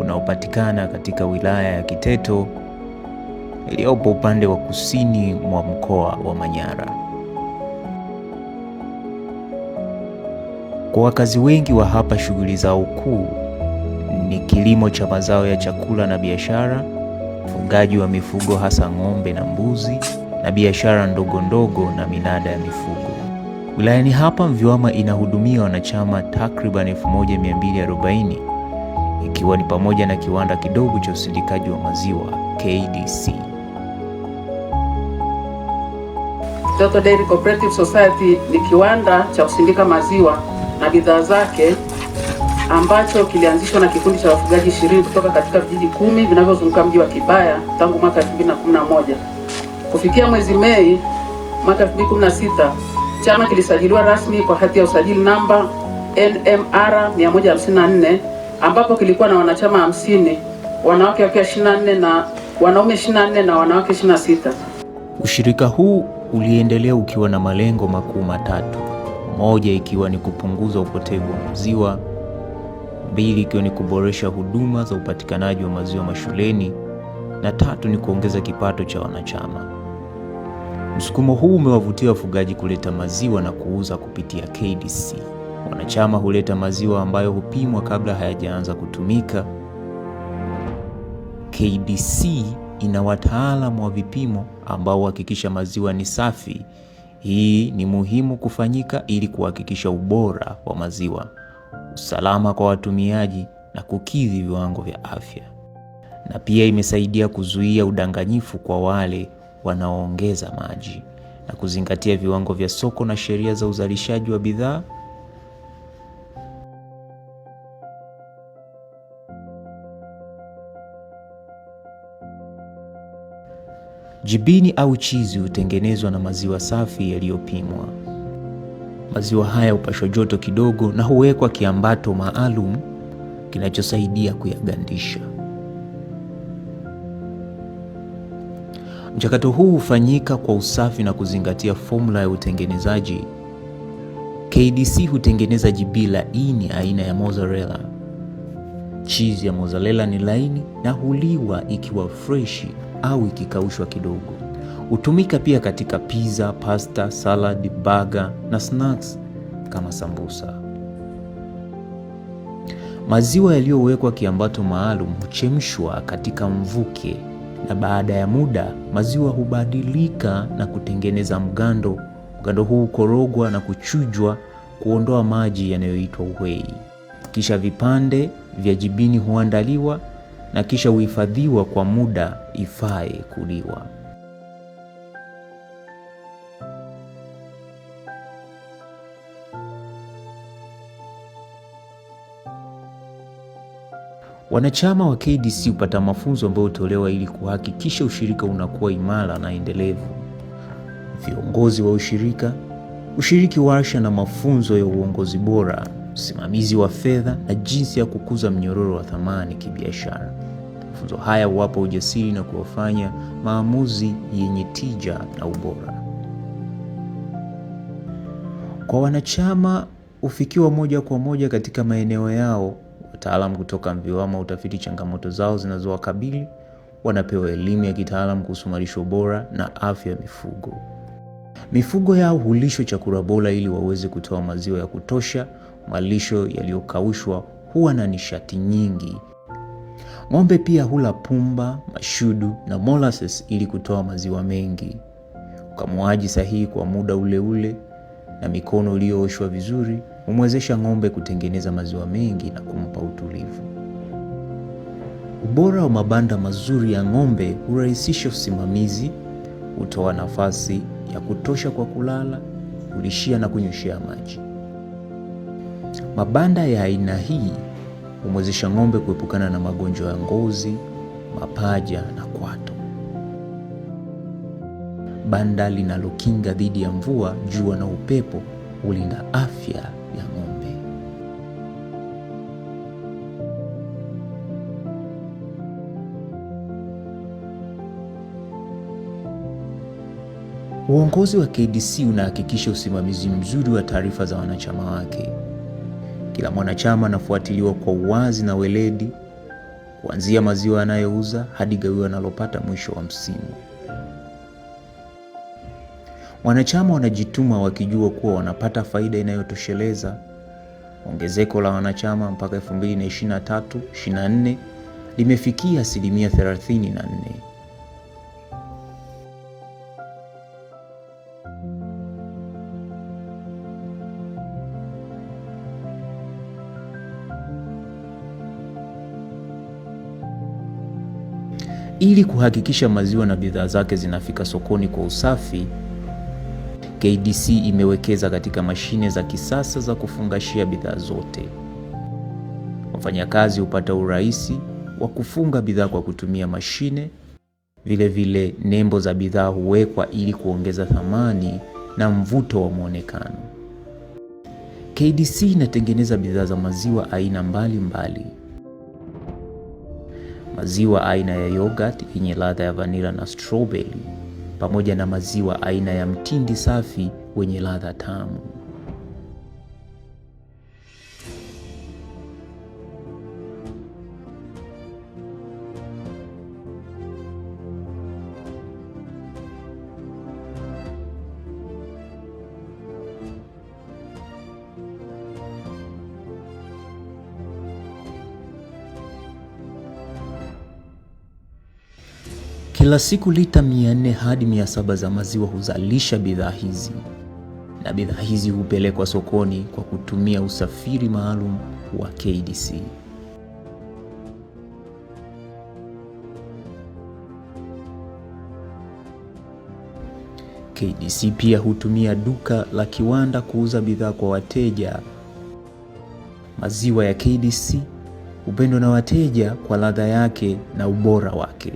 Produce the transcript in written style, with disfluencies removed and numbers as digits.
unaopatikana katika wilaya ya Kiteto iliyopo upande wa kusini mwa mkoa wa Manyara. Kwa wakazi wengi wa hapa, shughuli zao kuu ni kilimo cha mazao ya chakula na biashara, ufugaji wa mifugo hasa ng'ombe na mbuzi, na biashara ndogo ndogo na minada ya mifugo. Wilayani hapa Mviwama inahudumia wanachama takriban 1240 ikiwa ni pamoja na kiwanda kidogo cha usindikaji wa maziwa KDC. Kiteto Dairy Cooperative Society ni kiwanda cha kusindika maziwa na bidhaa zake ambacho kilianzishwa na kikundi cha wafugaji 20 kutoka katika vijiji 10 vinavyozunguka mji wa Kibaya tangu mwaka 2011. Kufikia mwezi Mei mwaka 2016, chama kilisajiliwa rasmi kwa hati ya usajili namba NMR 154 ambapo kilikuwa na wanachama 50, wanawake wakiwa 24 na wanaume 24 na wanawake 26. Ushirika huu uliendelea ukiwa na malengo makuu matatu. Moja ikiwa ni kupunguza upotevu wa maziwa, mbili ikiwa ni kuboresha huduma za upatikanaji wa maziwa mashuleni, na tatu ni kuongeza kipato cha wanachama. Msukumo huu umewavutia wafugaji kuleta maziwa na kuuza kupitia KDC. Wanachama huleta maziwa ambayo hupimwa kabla hayajaanza kutumika. KDC ina wataalamu wa vipimo ambao huhakikisha maziwa ni safi. Hii ni muhimu kufanyika ili kuhakikisha ubora wa maziwa, usalama kwa watumiaji na kukidhi viwango vya afya. Na pia imesaidia kuzuia udanganyifu kwa wale wanaoongeza maji na kuzingatia viwango vya soko na sheria za uzalishaji wa bidhaa. Jibini au chizi hutengenezwa na maziwa safi yaliyopimwa. Maziwa haya hupashwa joto kidogo na huwekwa kiambato maalum kinachosaidia kuyagandisha. Mchakato huu hufanyika kwa usafi na kuzingatia formula ya utengenezaji. KDC hutengeneza jibini laini aina ya mozzarella. Cheese ya mozzarella ni laini na huliwa ikiwa freshi au ikikaushwa kidogo. Hutumika pia katika pizza, pasta, salad, burger na snacks kama sambusa. Maziwa yaliyowekwa kiambato maalum huchemshwa katika mvuke, na baada ya muda maziwa hubadilika na kutengeneza mgando. Mgando huu hukorogwa na kuchujwa kuondoa maji yanayoitwa whey. Kisha vipande vya jibini huandaliwa na kisha huhifadhiwa kwa muda ifae kuliwa. Wanachama wa KDC hupata mafunzo ambayo hutolewa ili kuhakikisha ushirika unakuwa imara na endelevu. Viongozi wa ushirika, ushiriki warsha na mafunzo ya uongozi bora, usimamizi wa fedha na jinsi ya kukuza mnyororo wa thamani kibiashara. Mafunzo haya huwapa ujasiri na kuwafanya maamuzi yenye tija na ubora. Kwa wanachama hufikiwa moja kwa moja katika maeneo yao. Wataalamu kutoka Mviwama utafiti changamoto zao zinazowakabili, wanapewa elimu ya kitaalamu kuhusu malisho bora na afya ya mifugo. Mifugo yao hulishwa chakula bora ili waweze kutoa maziwa ya kutosha. Malisho yaliyokaushwa huwa na nishati nyingi. Ng'ombe pia hula pumba, mashudu na molasses ili kutoa maziwa mengi. Ukamuaji sahihi kwa muda ule ule na mikono iliyooshwa vizuri humwezesha ng'ombe kutengeneza maziwa mengi na kumpa utulivu. Ubora wa mabanda mazuri ya ng'ombe hurahisisha usimamizi, hutoa nafasi ya kutosha kwa kulala, kulishia na kunyweshea maji. Mabanda ya aina hii humwezesha ng'ombe kuepukana na magonjwa ya ngozi, mapaja na kwato. Banda linalokinga dhidi ya mvua, jua na upepo hulinda afya ya ng'ombe. Uongozi wa KDC unahakikisha usimamizi mzuri wa taarifa za wanachama wake. Kila mwanachama anafuatiliwa kwa uwazi na weledi. kuanzia maziwa yanayouza hadi gawio analopata mwisho wa msimu. Wanachama wanajituma wakijua kuwa wanapata faida inayotosheleza. Ongezeko la wanachama mpaka 2023-24 limefikia 34%. Ili kuhakikisha maziwa na bidhaa zake zinafika sokoni kwa usafi, KDC imewekeza katika mashine za kisasa za kufungashia bidhaa zote. Wafanyakazi hupata urahisi wa kufunga bidhaa kwa kutumia mashine. Vile nembo za bidhaa huwekwa ili kuongeza thamani na mvuto wa muonekano. KDC inatengeneza bidhaa za maziwa aina mbalimbali. Maziwa aina ya yogurt yenye ladha ya vanilla na strawberry, pamoja na maziwa aina ya mtindi safi wenye ladha tamu. Kila siku lita 400 hadi 700 za maziwa huzalisha bidhaa hizi, na bidhaa hizi hupelekwa sokoni kwa kutumia usafiri maalum wa KDC. KDC pia hutumia duka la kiwanda kuuza bidhaa kwa wateja. Maziwa ya KDC hupendwa na wateja kwa ladha yake na ubora wake.